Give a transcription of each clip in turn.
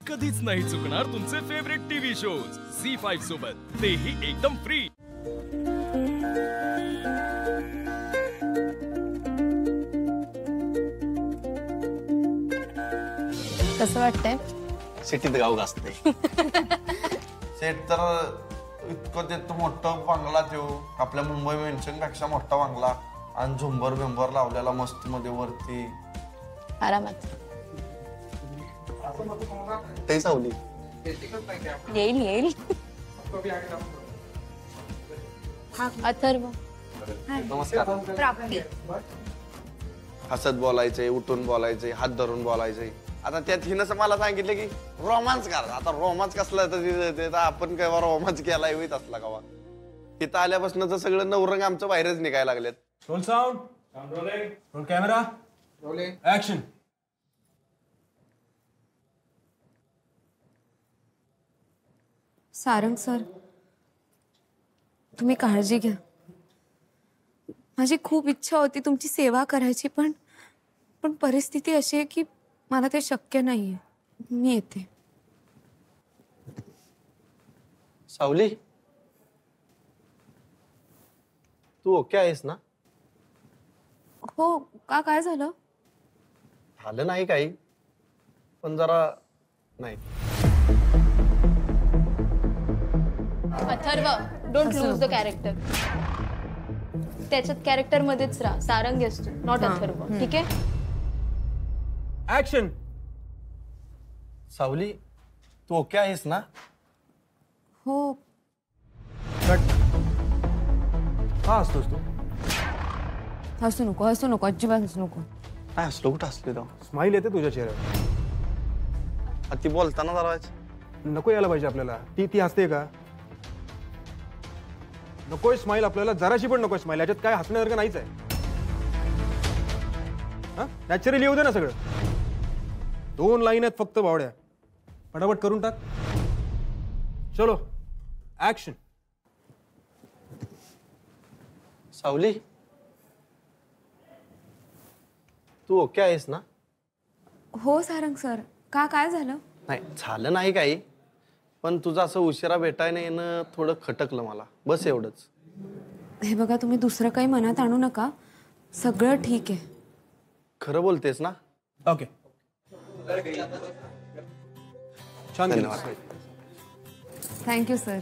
कधीच नाही चुकणार तुमचे फेवरेट टीव्ही शोज झी5 सोबत, तेही एकदम फ्री। कसं वाटतंय? सिटीत गाव गाजते। सेट तर इतकं ते मोठं बंगला देऊ, आपल्या मुंबई मेन्शन पेक्षा मोठा बंगला आणि झुंबर बिंबर लावलेला मस्त मध्ये वरती आरामात ते सावली येईल येईल। अथर्व नमस्कार। प्राप्ती हसत बोलायचंय, उठून बोलायचंय, हात धरून बोलायचंय। आता त्यात हिनं मला सांगितलं की रोमांस करा। आता रोमांस कसला तर आपण केव्हा रोमांस केलाय होईत असला कवा। इथं आल्यापासून तर सगळं नवरंग आमचं बाहेरच निघायला लागलेत। Roll sound, roll camera, rolling, action. Sarang sir, तुम्ही काळजी घ्या। माझी खूप इच्छा होती तुमची सेवा करायची, पण परिस्थिती अशी आहे की मला ते शक्य नाहीये। मी येते। सावली, तू ओके आहेस ना? हो का, काय झालं? झालं नाही काही, पण जरा नाही। Atharva, don't lose the character. त्याच्यात कॅरेक्टर मध्येच राहा। सारंग आहेस तू, नॉट अथर्व, ठीक आहे? ऍक्शन। सावली, तू ओके आहेस ना? हो। कट। का हसतोस तू? हसू नको, हसू नको, अजिबात हसू नको। काय हसलो, कुठं हसलो तो? स्माइल येते तुझ्या चेहऱ्यावर। ती बोलताना जरा नको यायला पाहिजे आपल्याला। ती हसते का? नकोय स्माइल आपल्याला, जराशी पण नकोय स्माइल। याच्यात काय हसण्यासारखं नाहीच आहे। नॅचरली येऊ दे ना सगळं। 2 लाईन आहेत फक्त बावड्या, पटापट करून टाक। चलो ऍक्शन। सावली, तू ओके आहेस ना? हो सारंग सर, का, काय झालं? नाही झालं नाही काही, पण तुझं असं उशिरा भेटायला येणं थोडं खटकलं मला, बस एवढंच। हे बघा, तुम्ही दुसरं काही मनात आणू नका, सगळं ठीक आहे। खरं बोलतेस ना? ओके, छान केलं। Thank you sir.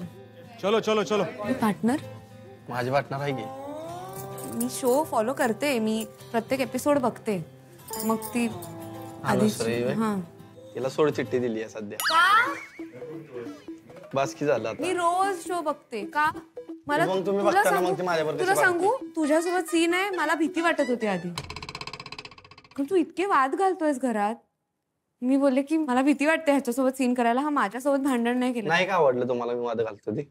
चलो चलो चलो। पार्टनर, माझी वाटणार आहे की मी शो फॉलो करते, मी प्रत्येक एपिसोड बघते। मग ती तिला सोड चिठ्ठी दिली आहे सध्या। बस की झालं आता। मी रोज शो बघते का? मला मग तुम्ही तुला बघताना सांगू, मग ती माझ्याबरोबर तुला कशी सांगू, तुझ्यासोबत सीन आहे, मला भीती वाटत होती आधी। तू इतके वाद घालतोयस घरात। मी बोलले की मला भीती वाटते ह्याच्यासोबत सीन करायला। हा माझ्यासोबत भांडण नाही केलं। नाही का आवडलं तुम्हाला मी वाद घालतो ती?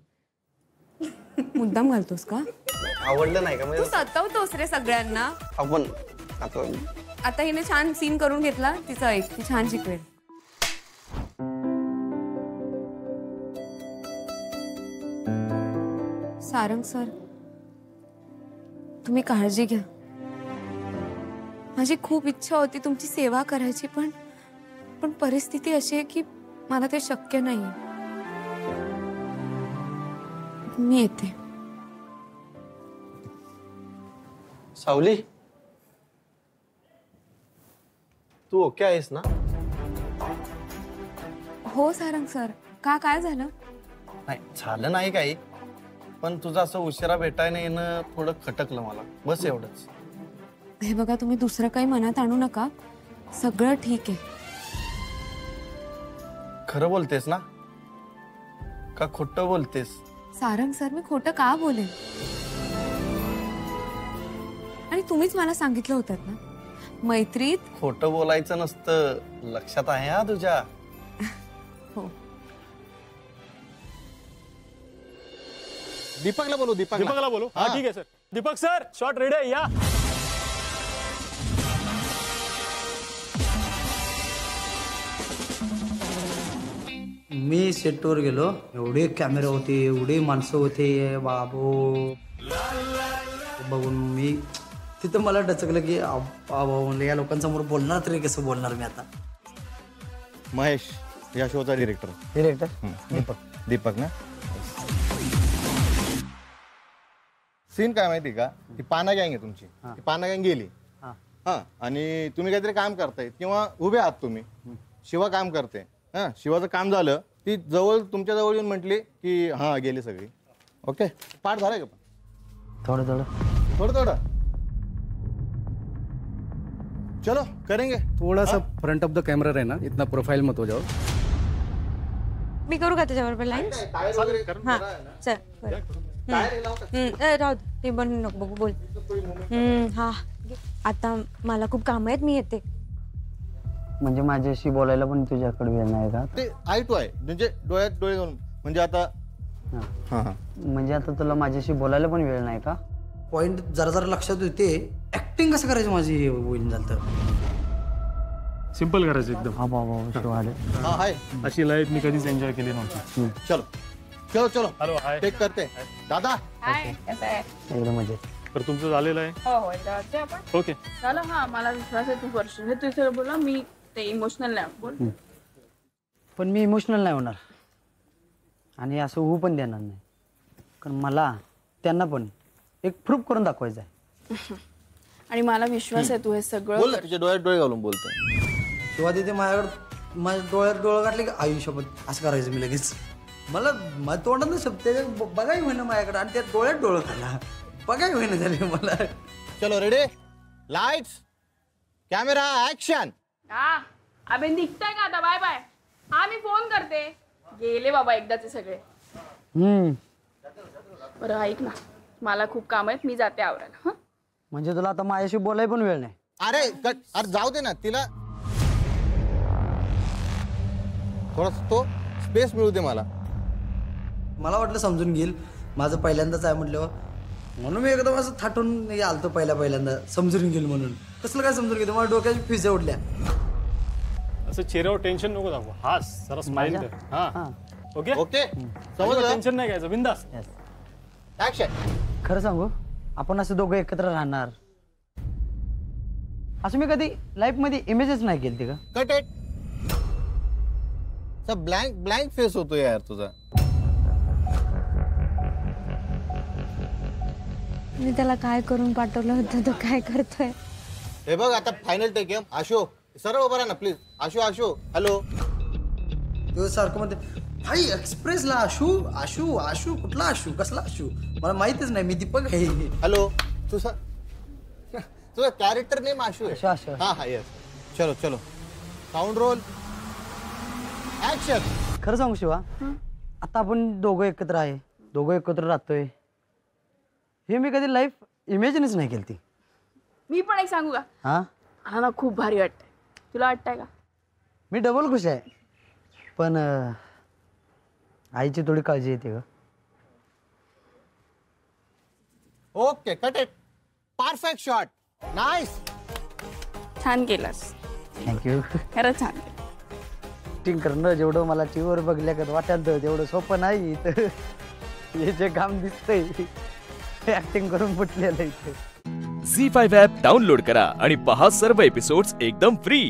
मुद्दाम घालतोस का? आवडलं नाही का? तू सतवतोस रे सगळ्यांना। आपण आता हिने छान सीन करून घेतला, तिचं ऐक, ती छान शिकवेल। सारंग सर, तुम्ही काळजी घ्या। माझी खूप इच्छा होती तुमची सेवा करायची, पण परिस्थिती अशी आहे की मला ते शक्य नाही। मी येते। सावली, तू ओके आहेस ना? हो सारंग सर, का, काय झालं? नाही झालं नाही काही, पण तुझं असं उशिरा भेटायला येणं थोडं खटकलं मला, बस एवढंच। हे बघा, तुम्ही दुसरं काही मनात आणू नका, सगळं ठीक आहे। खरं बोलतेस ना का खोटं बोलतेस? सारंग सर, मी खोटं का बोलेन? आणि तुम्हीच मला सांगितलं होतं ना, मैत्रीत खोटं बोलायचं नसतं, लक्षात आहे हा तुझ्या? हो। दीपकला बोलू, दीपकला बोलू। हा ठीक आहे sir. Deepak sir, shot ready आहे, या। मी सेटवर गेलो, एवढे कॅमेरे होते, एवढे माणसं होते, बाबो बघून मी तिथं मला डचकलं की म्हणलं या लोकांसमोर बोलणार तरी कसं बोलणार मी आता। महेश, या शोचा डिरेक्टर. डिरेक्टर दीपक ना. सीन काय माहिती का, ती पाना गँग आहे तुमची. ती पाना गँग गेली हा, आणि तुम्ही काहीतरी काम करताय किंवा उभे आहात तुम्ही. शिवा काम करते हा, शिवाचं काम झालं, ती जवळ तुमच्या जवळ येऊन म्हटली की हा गेली सगळी. ओके, पाठ झालाय का? पण थोडं चलो करेंगे. थोड़ा सा फ्रंट ऑफ द कैमरा रहना, इतना प्रोफाइल मत हो जाओ. मी करू का त्याच्याबरोबर लाईन? हां चल राहू दे, ते पण नको बघू, बोल. हा आता मला खूप काम आहेत, मी येते. म्हणजे माझ्याशी बोलायला पण तुझ्याकडे वेळ नाही का? ते आय टू आय, म्हणजे डोळ्यात डोळे घालून. म्हणजे आता म्हणजे आता तुला माझ्याशी बोलायला पण वेळ नाही का? पॉइंट जरा लक्षात येते. ऍक्टिंग कसं करायचं माझी होईल झालं तर. सिंपल करायचं एकदम. हा बाबा हा हाय, अशी लाईफ मी कधीच एन्जॉय केली नव्हती. चलो चलो चलो. हॅलो, हाय. टेक करते दादा. एकदम मजेत. तर तुमचं झालेलं आहे? हो जाते आपण. ओके झालं. हा मला विश्वास आहे तू करशील. तू इथे बोला, मी ते इमोशनल नाही बोल. पण मी इमोशनल नाही होणार आणि असं होऊ पण देणार नाही, कारण मला त्यांना पण एक प्रूफ करून दाखवायचं आहे. आणि मला विश्वास आहे तू हे सगळं बोल ना, तुझ्या डोळ्यात डोळे घालून बोलतोय. तेव्हा तिथे माझ्याकडे माझ्या डोळ्यात डोळं घातले की आयुष्यात असं करायचं मी लगेच. मला माझ्या तोंडात ना शब्द त्याच्या बघाही होईना माझ्याकडे, आणि त्या डोळ्यात डोळं घाला बघाही होईना झाले मला. चलो रेडी, लाइट्स कॅमेरा ऍक्शन. हा अबे निघताय का आता? Bye bye. हा मी फोन करते. गेले बाबा एकदाचे सगळे. बरं ऐक ना, मला खूप काम आहेत, मी जाते आवरायला. म्हणजे तुला आता माझ्याशी बोलायला पण वेळ नाही? अरे जाऊ दे ना तिला, थोडा तो स्पेस मिळू दे मला. मला वाटलं समजून घेईल, माझं पहिल्यांदाच आहे म्हटल्यावर, म्हणून मी एकदम असं थाटून आलतो पहिल्यांदा समजून घेईल म्हणून. कसलं काय समजून घेतो, मला डोक्याची फिजा उडल्या. असं चेहऱ्यावर टेन्शन नको दाखव, हास जरा स्माइल कर. हा ओके ओके, समजलं. टेन्शन नाही घ्यायचं, बिंदास. ऍक्शन. खरं सांगू, आपण असं दोघं एकत्र राहणार असं मी कधी लाईफ मध्ये इमेजच नाही केली का? Cut it. ब्लँक फेस होतोय यार तुझा. मी त्याला काय करून पाठवलं होतं, तो काय करतोय? हे बघ आता फायनल टेक आहे. आशो सरळ उभा राहा ना प्लीज. Asho hello. तो सारखं म्हणते भाई एक्सप्रेसला आशू आशू आशू. कुठला आशू, कसला आशू, मला माहितच नाही. मी दीपक आहे. हॅलो. तुझा कॅरेक्टर नेम आशू आहे? हा येस. चलो साऊंड रोल ऍक्शन. खरं सांगू शिवा, आता आपण दोघं एकत्र आहे, दोघं एकत्र राहतोय, हे मी कधी लाईफ इमेजिनच नाही केली. मी पण एक सांगू का? हा ना खूप भारी वाटतंय. तुला वाटतंय का? मी डबल खुश आहे, पण आईची थोडी काळजी येते का? Okay cut it. Perfect shot. Nice. छान केलास. थँक्यू. खरंच छान. ऍक्टिंग करणं जेवढं मला टीव्हीवर बघल्यागत वाटत तेवढं सोपं नाही. तर हे जे काम दिसतंय ऍक्टिंग करून फुटलेलं इथे. झी5 ॲप डाउनलोड करा आणि पहा सर्व एपिसोड्स एकदम फ्री.